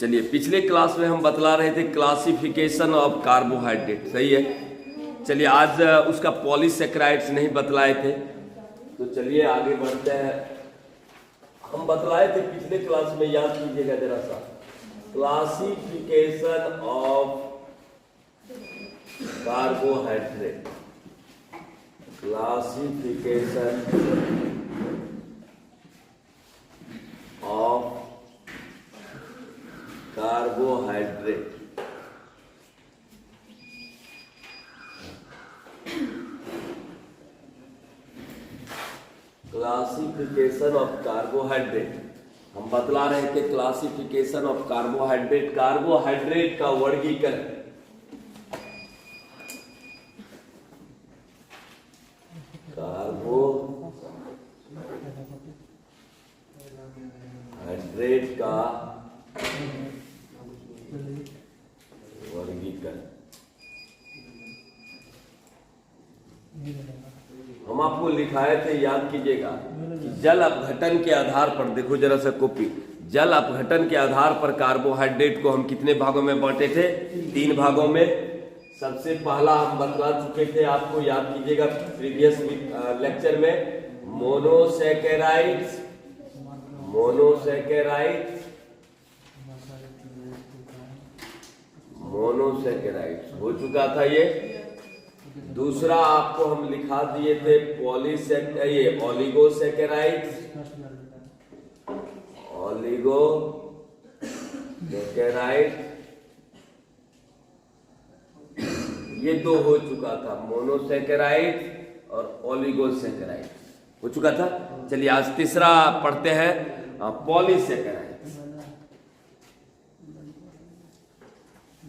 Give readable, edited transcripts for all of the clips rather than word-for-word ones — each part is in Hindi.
चलिए, पिछले क्लास में हम बतला रहे थे क्लासिफिकेशन ऑफ कार्बोहाइड्रेट, सही है। चलिए, आज उसका पॉलीसेकेराइड्स नहीं बतलाए थे, तो चलिए आगे बढ़ते हैं। हम बतलाए थे पिछले क्लास में, याद कीजिएगा जरा सा, classification of carbohydrate, classification of carbohydrate. Classification of carbohydrate हम बतला रहे थे। क्लासिफिकेशन ऑफ कार्बोहाइड्रेट, कार्बोहाइड्रेट का वर्गीकरण। कार्बोहाइड्रेट का वर्गीकरण हम आपको लिखाए थे, याद कीजिएगा कि जल अपघटन के आधार पर, देखो जरा सा कॉपी, जल अपघटन के आधार पर कार्बोहाइड्रेट को हम कितने भागों में बांटे थे? 3 भागों में। सबसे पहला हम बतला चुके थे, आपको याद कीजिएगा प्रीवियस लेक्चर में, मोनोसैकेराइड्स। मोनोसैकेराइड्स हो चुका था ये। दूसरा आपको हम लिखा दिए थे ओलिगोसैकेराइड्स। ये 2 हो चुका था, मोनोसैकेराइड्स और ओलिगोसैकेराइड्स हो चुका था। चलिए आज तीसरा पढ़ते हैं, पॉलीसैकेराइड्स।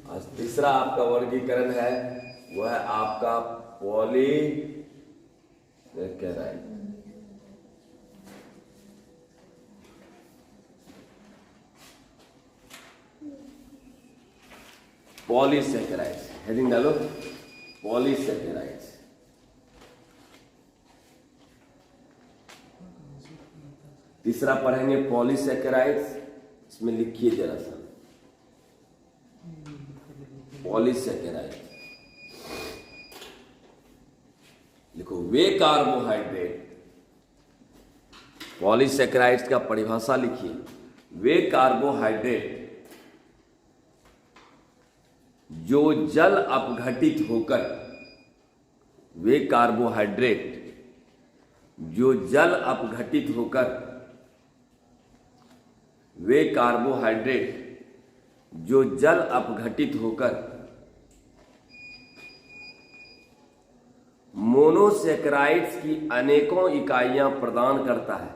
आज तीसरा आपका वर्गीकरण है, वह है आपका पॉलीसैकेराइड। पॉलीसैकेराइड्स हेडिंग डालो, पॉलीसैकेराइड्स। तीसरा पढ़ेंगे पॉलीसैकेराइड्स। इसमें लिखिए जरा सा, पॉलीसैकेराइड्स लिखो, वे कार्बोहाइड्रेट। पॉलीसैकेराइड्स का परिभाषा लिखिए, वे कार्बोहाइड्रेट जो जल अपघटित होकर, वे कार्बोहाइड्रेट जो जल अपघटित होकर, वे कार्बोहाइड्रेट जो जल अपघटित होकर मोनोसैकेराइड्स की अनेकों इकाइयां प्रदान करता है।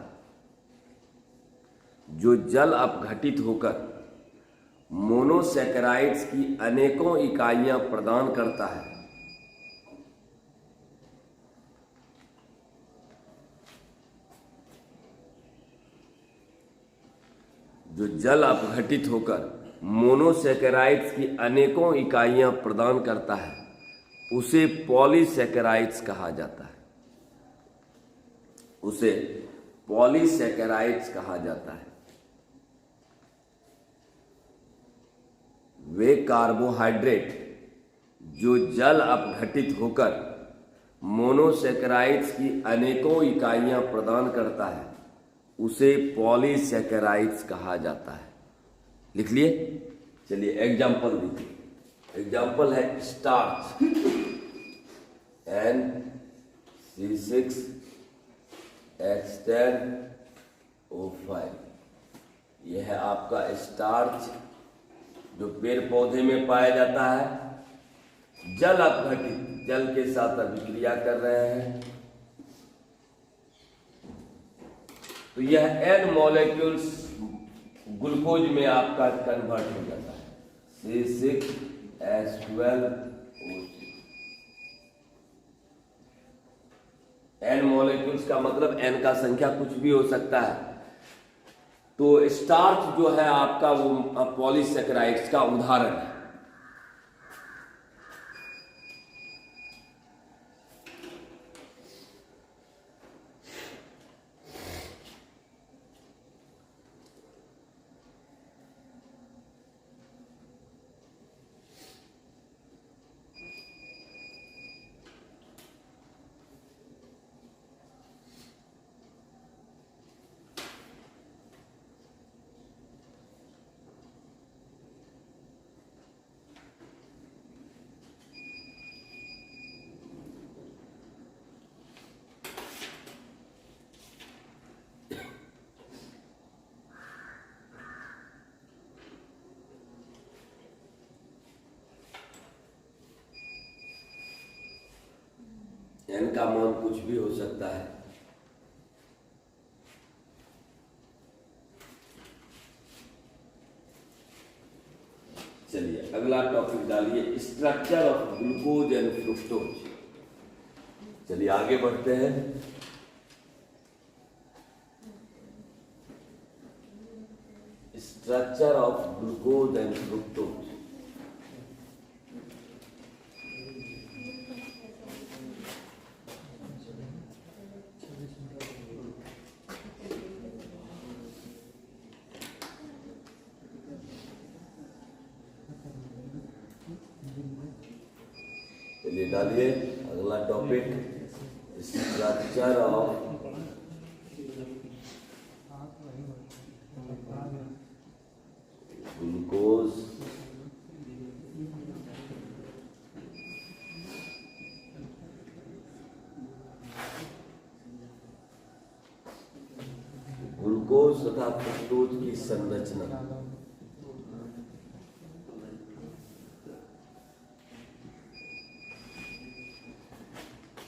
जो जल अपघटित होकर मोनोसैकेराइड्स की अनेकों इकाइयां प्रदान करता है। जो जल अपघटित होकर मोनोसैकेराइड्स की अनेकों इकाइयां प्रदान करता है, उसे पॉलीसैकेराइड्स कहा जाता है। उसे पॉलीसैकेराइड्स कहा जाता है। वे कार्बोहाइड्रेट जो जल अपघटित होकर मोनोसैकेराइड्स की अनेकों इकाइयां प्रदान करता है, उसे पॉलीसैकेराइड्स कहा जाता है। लिख लिए? चलिए एग्जाम्पल देखिए। एग्जाम्पल है स्टार्च, N C6H10O5। यह है आपका स्टार्च, जो पेड़ पौधे में पाया जाता है। जल अपघटित, जल के साथ अभिक्रिया कर रहे हैं, तो यह N मॉलिक्यूल्स ग्लूकोज में आपका कन्वर्ट हो जाता है, C6H12O6। N मॉलिक्यूल्स का मतलब N का संख्या कुछ भी हो सकता है। तो स्टार्च जो है आपका, वो पॉलीसैकेराइड्स का उदाहरण है। n का मान कुछ भी हो सकता है। चलिए अगला टॉपिक डालिए, structure of glucose and fructose. चलिए आगे बढ़ते हैं। Structure of glucose and fructose. चलिए डालिए अगला topic, structure of glucose glucose तथा फ्रुक्टोज की संरचना।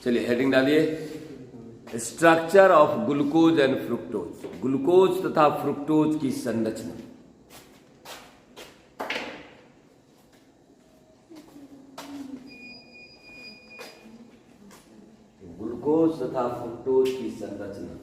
चलिए हेडिंग डालिए, structure of glucose and fructose, glucose तथा फ्रुक्टोज की संरचना। ग्लूकोज तथा फ्रुक्टोज की संरचना।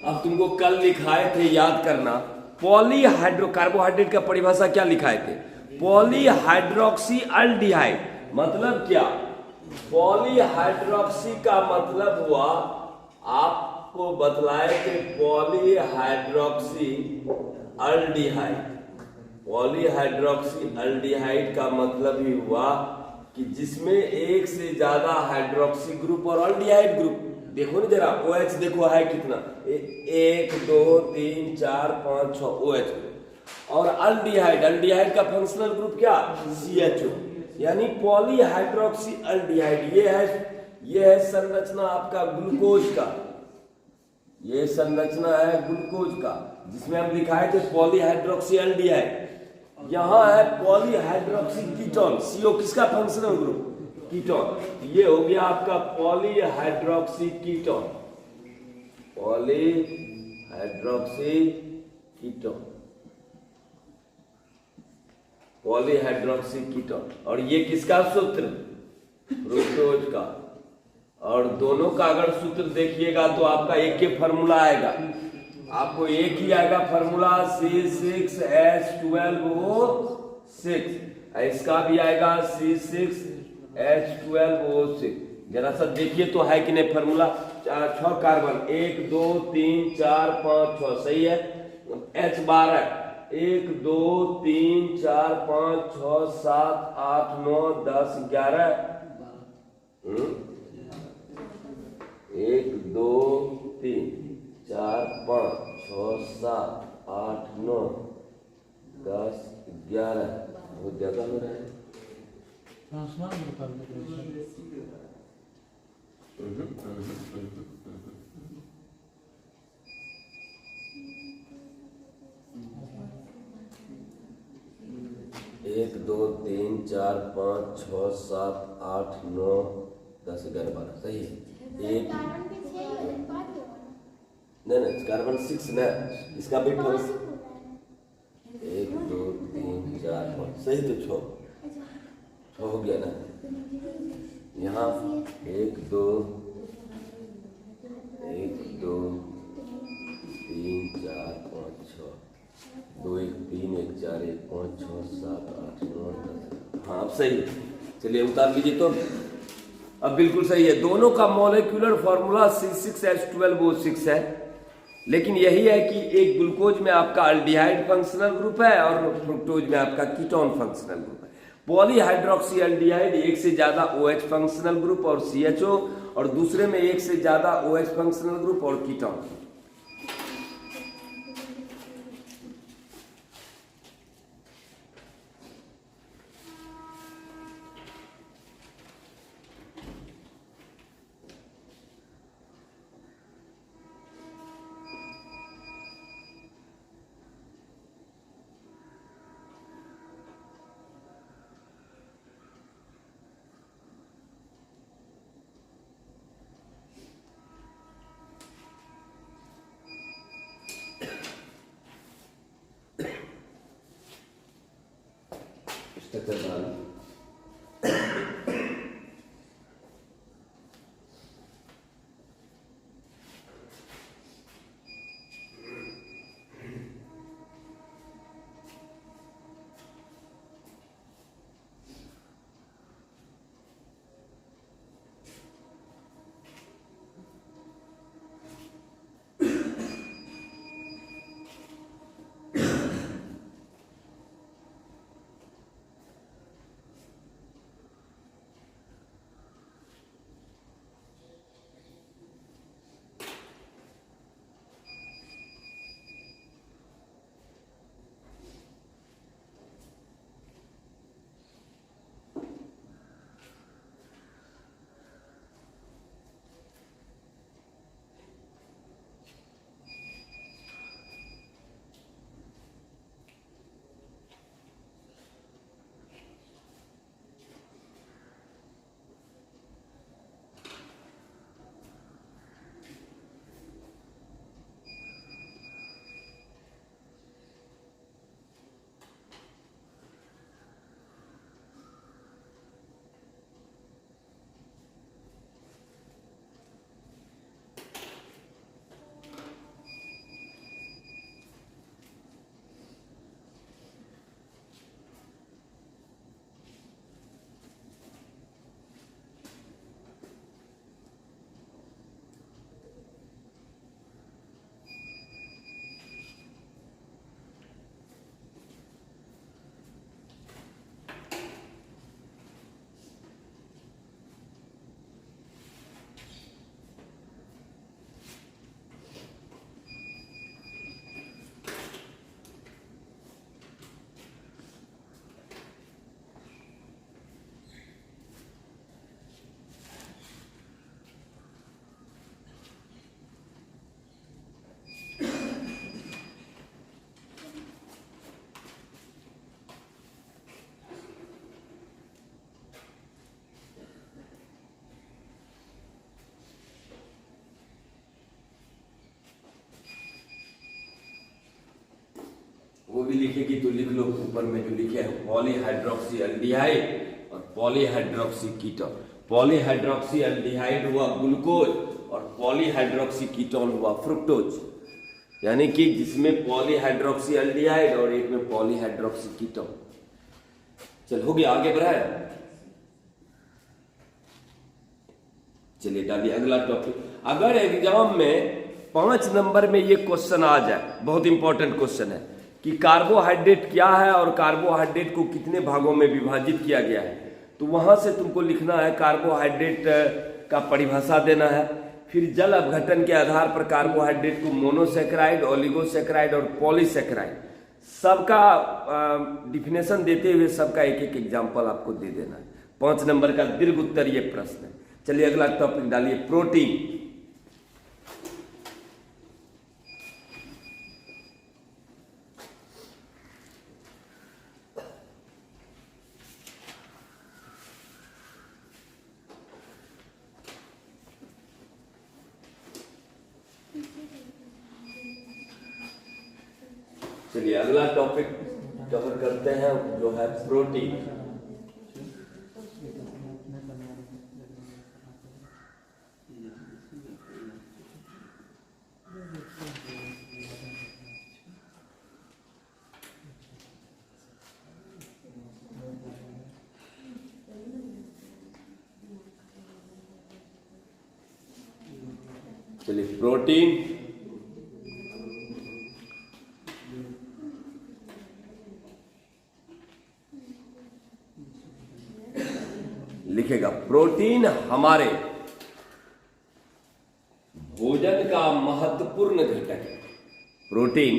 अब तुमको कल लिखाए थे, याद करना, पॉलीहाइड्रो कार्बोहाइड्रेट का परिभाषा क्या लिखाए थे? Polyhydroxy aldehyde. मतलब क्या? पॉलीहाइड्रोक्सी का मतलब हुआ, आपको बतलाए थे पॉलीहाइड्रोक्सी अल्डिहाइड। पॉलीहाइड्रोक्सी अल्डिहाइड का मतलब ही हुआ कि जिसमें एक से ज्यादा हाइड्रोक्सी ग्रुप और अल्डिहाइड ग्रुप। देखो ना जरा, OH देखो है कितना, 1 2 3 4 5 6 OH ग्रुप। और अल्डिहाइड, अल्डिहाइड का फंक्शनल ग्रुप क्या? CHO, यानी पॉलीहाइड्रोक्सी अल्डिहाइड। ये है संरचना आपका ग्लूकोज का। ये संरचना है ग्लूकोज का, जिसमें हम दिखाए थे पॉलीहाइड्रोक्सी अल्डिहाइड। यहाँ है पॉलीहाइड्रोक्सी कीटोन, CO किसका फंक्शनल ग्रुप? कीटोन। ये हो गया आपका polyhydroxy ketone, polyhydroxy ketone, polyhydroxy ketone. और ये किसका सूत्र? फ्रुक्टोज का। और दोनों का अगर सूत्र देखिएगा तो आपका एक के फॉर्मूला आएगा, आपको एक ही आएगा फॉर्मूला, C6H12O6। इसका भी आएगा C6H12O6। जरा सा देखिए तो है कि नहीं फॉर्मूला। 6 कार्बन, 1 2 3 4 5 6, सही है। H12 1 2 3 4 5 6 7 8 9 10 11 1 2 3 4 5 6 7 8 9 10 11 बहुत ज्यादा हो रहा है। एक दो तीन चार पाँच छः सात आठ नौ 10 11 12 सही है। एक नहीं कार्बन 6 ना, इसका भी 1 2 3 4 5 सही तो 6 हो गया ना। यहाँ 1 2 3 4 5 6 2 1 3 1 4 1 5 6 7 8 9 10। हाँ अब सही है, चलिए उतार लीजिए। तो अब बिल्कुल सही है, दोनों का मॉलिक्यूलर फॉर्मूला C6H12O6 है, लेकिन यही है कि एक ग्लूकोज में आपका अल्डिहाइड फंक्शनल ग्रुप है और फ्रुक्टोज में आपका कीटोन फंक्शनल ग्रुप है। पॉलीहाइड्रोक्सी अल्डिहाइड एक से ज्यादा OH फंक्शनल ग्रुप और CHO, और दूसरे में एक से ज्यादा OH फंक्शनल ग्रुप और कीटोन। वो भी लिखेगी तो लिख लो ऊपर में जो लिखे है पॉलीहाइड्रोक्सी अल्डिहाइड और पॉलीहाइड्रोक्सी कीटोन। पॉलीहाइड्रोक्सी अल्डिहाइड हुआ ग्लूकोज और पॉलीहाइड्रोक्सी कीटोन हुआ फ्रुक्टोज, यानी कि जिसमें पॉलीहाइड्रोक्सी अल्डिहाइड और एक में पॉलीहाइड्रोक्सी कीटोन। चल हो गया, आगे बढ़ाए। चलिए डालिए अगला टॉपिक। अगर एग्जाम में 5 नंबर में ये क्वेश्चन आ जाए, बहुत इंपॉर्टेंट क्वेश्चन है कि कार्बोहाइड्रेट क्या है और कार्बोहाइड्रेट को कितने भागों में विभाजित किया गया है। तो वहां से तुमको लिखना है, कार्बोहाइड्रेट का परिभाषा देना है, फिर जल अपघटन के आधार पर कार्बोहाइड्रेट को मोनोसेक्राइड, ओलिगोसेक्राइड और पॉलीसेक्राइड सबका डिफिनेशन देते हुए सबका एक एक एग्जाम्पल आपको दे देना है। 5 नंबर का दीर्घ उत्तर ये प्रश्न है। चलिए अगला टॉपिक डालिए, प्रोटीन। चलिए अगला टॉपिक कवर करते हैं जो है प्रोटीन। चलिए प्रोटीन लिखेगा, प्रोटीन हमारे भोजन का महत्वपूर्ण घटक है। प्रोटीन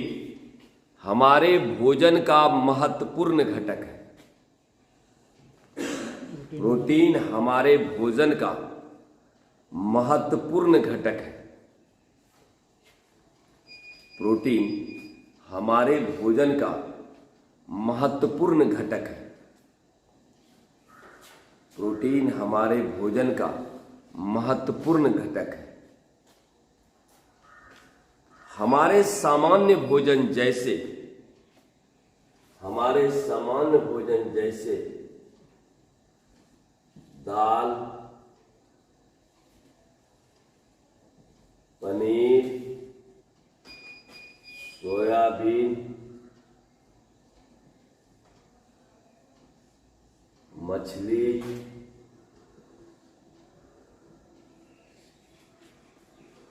हमारे भोजन का महत्वपूर्ण घटक है। प्रोटीन हमारे भोजन का महत्वपूर्ण घटक है। प्रोटीन हमारे भोजन का महत्वपूर्ण घटक है। प्रोटीन हमारे भोजन का महत्वपूर्ण घटक है। हमारे सामान्य भोजन जैसे दाल, पनीर, सोयाबीन, मछली,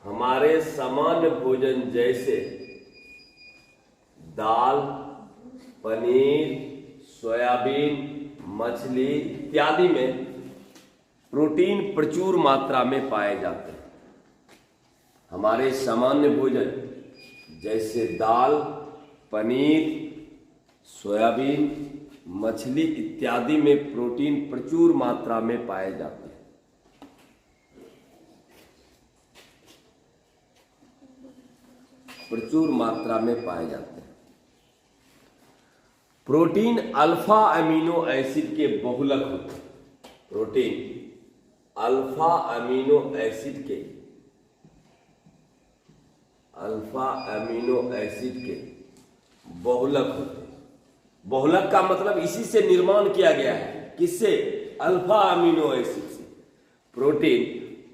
हमारे सामान्य भोजन जैसे दाल, पनीर, सोयाबीन, मछली इत्यादि में प्रोटीन प्रचुर मात्रा में पाए जाते हैं। हमारे सामान्य भोजन जैसे दाल, पनीर, सोयाबीन, मछली इत्यादि में प्रोटीन प्रचुर मात्रा में पाए जाते हैं। प्रचुर मात्रा में पाए जाते हैं। प्रोटीन अल्फा अमीनो एसिड के बहुलक होते हैं। प्रोटीन अल्फा अमीनो एसिड के बहुलक होते हैं। बहुलक का मतलब इसी से निर्माण किया गया है। किससे? अल्फा अमीनो एसिड से। प्रोटीन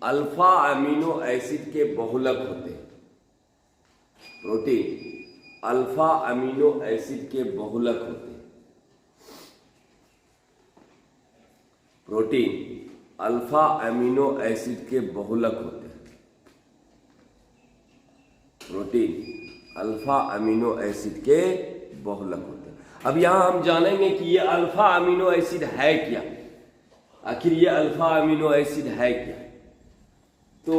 अल्फा अमीनो एसिड के बहुलक होते हैं। प्रोटीन अल्फा अमीनो एसिड के बहुलक होते हैं। प्रोटीन अल्फा अमीनो एसिड के बहुलक होते हैं। प्रोटीन अल्फा अमीनो एसिड के बहुलक होते हैं। अब यहां हम जानेंगे कि ये अल्फा अमीनो एसिड है क्या, आखिर ये अल्फा अमीनो एसिड है क्या। तो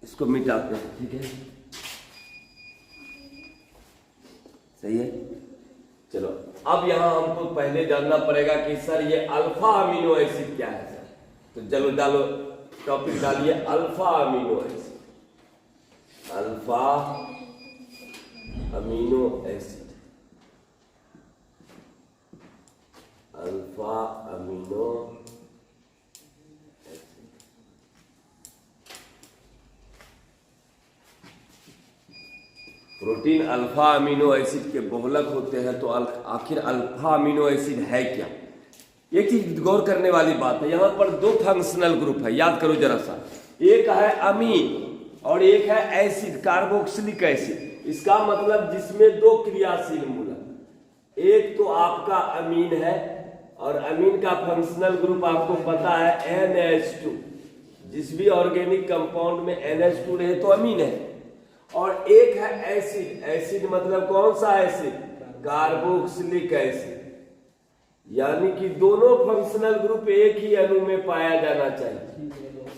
इसको मिटाते हैं, ठीक है, सही है। चलो अब यहां हमको पहले जानना पड़ेगा कि सर ये अल्फा अमीनो एसिड क्या है सर। तो चलो डालो, टॉपिक डालिए alpha amino acid. Alpha amino acid, alpha amino acid. Protein alpha amino acid के बहुलक होते हैं। तो आखिर अल्फा अमीनो एसिड है क्या? एक चीज गौर करने वाली बात है, यहां पर दो फंक्शनल ग्रुप है, याद करो जरा सा। एक है अमीन और एक है एसिड, कार्बोक्सिलिक एसिड। इसका मतलब जिसमें दो क्रियाशील मूलक, एक तो आपका अमीन है और अमीन का फंक्शनल ग्रुप आपको पता है NH2। जिस भी ऑर्गेनिक कंपाउंड में NH2 रहे तो अमीन है। और एक है एसिड। एसिड मतलब कौन सा एसिड? Carboxylic acid. यानी कि दोनों फंक्शनल ग्रुप एक ही अणु में पाया जाना चाहिए,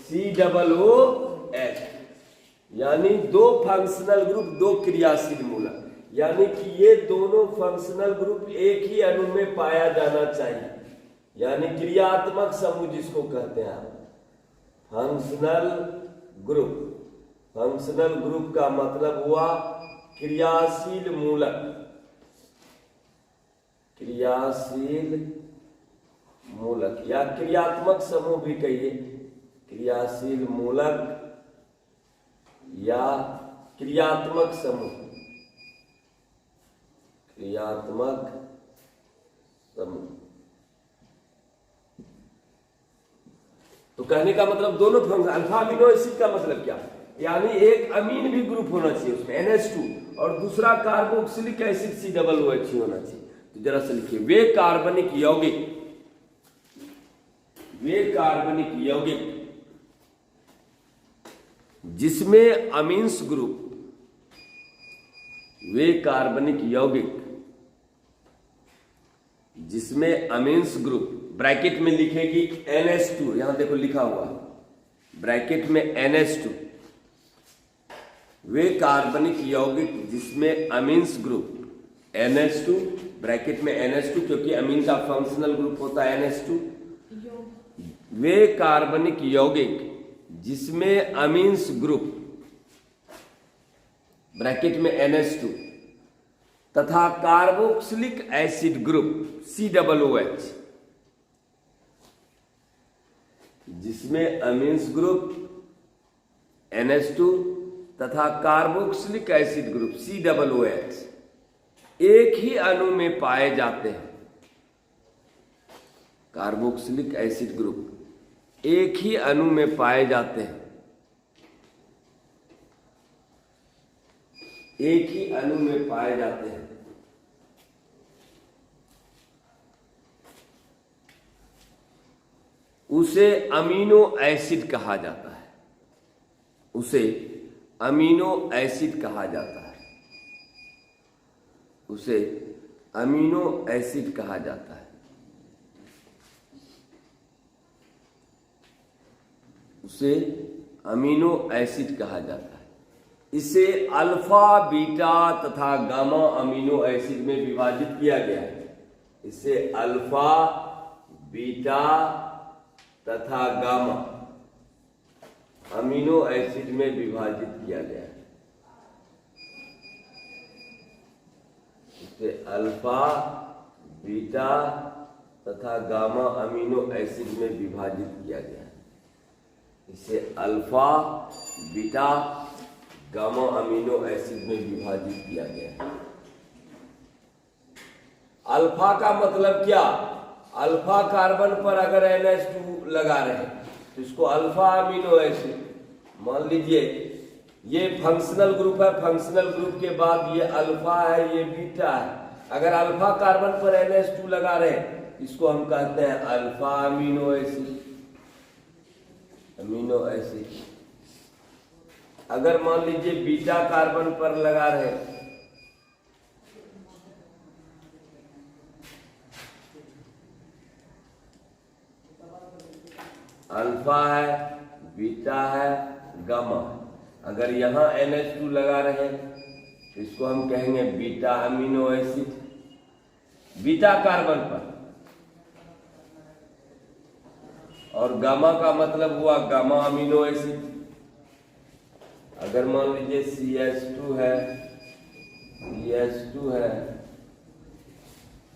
COOH। यानी दो फंक्शनल ग्रुप दो क्रियाशील मूलक, यानी कि ये दोनों फंक्शनल ग्रुप एक ही अणु में पाया जाना चाहिए। यानी क्रियात्मक समूह जिसको कहते हैं आप, फंक्शनल ग्रुप। फंक्शनल ग्रुप का मतलब हुआ क्रियाशील मूलक। क्रियाशील मूलक या क्रियात्मक समूह भी कहिए, क्रियाशील मूलक या क्रियात्मक समूह। क्रियात्मक समूह तो कहने का मतलब दोनों फंक्शन। अल्फा अमीनो एसिड का मतलब क्या? यानी एक अमीन भी ग्रुप होना चाहिए उसमें NH2 और दूसरा कार्बोक्सिलिक एसिड COOH होना चाहिए। तो जरा से लिखिए, वे कार्बनिक यौगिक जिसमें अमीन्स ग्रुप, वे कार्बनिक यौगिक जिसमें अमीन्स ग्रुप, ब्रैकेट में लिखेगी NH2, यहां देखो लिखा हुआ ब्रैकेट में NH2। वे कार्बनिक यौगिक जिसमें अमीन्स ग्रुप NH2, ब्रैकेट में NH2 क्योंकि अमीन का फंक्शनल ग्रुप होता है NH2। वे कार्बनिक यौगिक जिसमें अमीन्स ग्रुप, ब्रैकेट में NH2 तथा कार्बोक्सिलिक एसिड ग्रुप COOH, जिसमें अमीन्स ग्रुप NH2 तथा कार्बोक्सिलिक एसिड ग्रुप COOH एक ही अणु में पाए जाते हैं। कार्बोक्सिलिक एसिड ग्रुप एक ही अणु में पाए जाते हैं, एक ही अणु में पाए जाते हैं। उसे अमीनो एसिड कहा जाता है, उसे अमीनो एसिड कहा जाता है, उसे अमीनो एसिड कहा जाता है, उसे अमीनो एसिड कहा जाता है। इसे अल्फा, बीटा तथा गामा अमीनो एसिड में विभाजित किया गया है। इसे अल्फा, बीटा तथा गामा अमीनो एसिड में विभाजित किया गया है। इसे अल्फा, बीटा तथा गामा अमीनो एसिड में विभाजित किया गया है। इसे alpha, beta, gamma amino acid में विभाजित किया गया है। अल्फा का मतलब क्या? अल्फा कार्बन पर अगर NH2 लगा रहे तो इसको अल्फा अमीनो एसिड मान लीजिए। ये फंक्शनल ग्रुप है, फंक्शनल ग्रुप के बाद ये अल्फा है, ये बीटा है। अगर अल्फा कार्बन पर NH2 लगा रहे इसको हम कहते हैं alpha amino acid, amino acid. अगर मान लीजिए बीटा कार्बन पर लगा रहे अल्फा है, बीटा है, गामा है। अगर यहां NH2 लगा रहे तो इसको हम कहेंगे beta amino acid, beta carbon पर। और गामा का मतलब हुआ गामा अमीनो एसिड। अगर मान लीजिए CH2 है, CH2 है,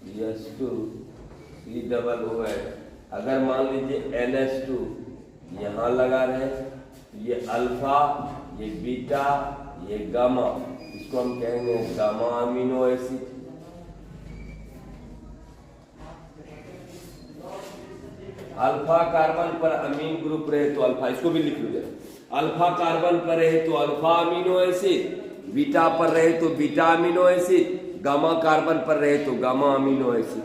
CH2 COOH। अगर मान लीजिए NH2 यहाँ लगा रहे, ये अल्फा, ये बीटा, ये गामा, इसको हम कहेंगे gamma amino acid. Alpha carbon पर अमीन ग्रुप रहे तो अल्फा, इसको भी लिख लो। अल्फा कार्बन पर रहे तो अल्फा अमीनो एसिड, बीटा पर रहे तो beta amino acid, gamma carbon पर रहे तो गामा अमीनो एसिड।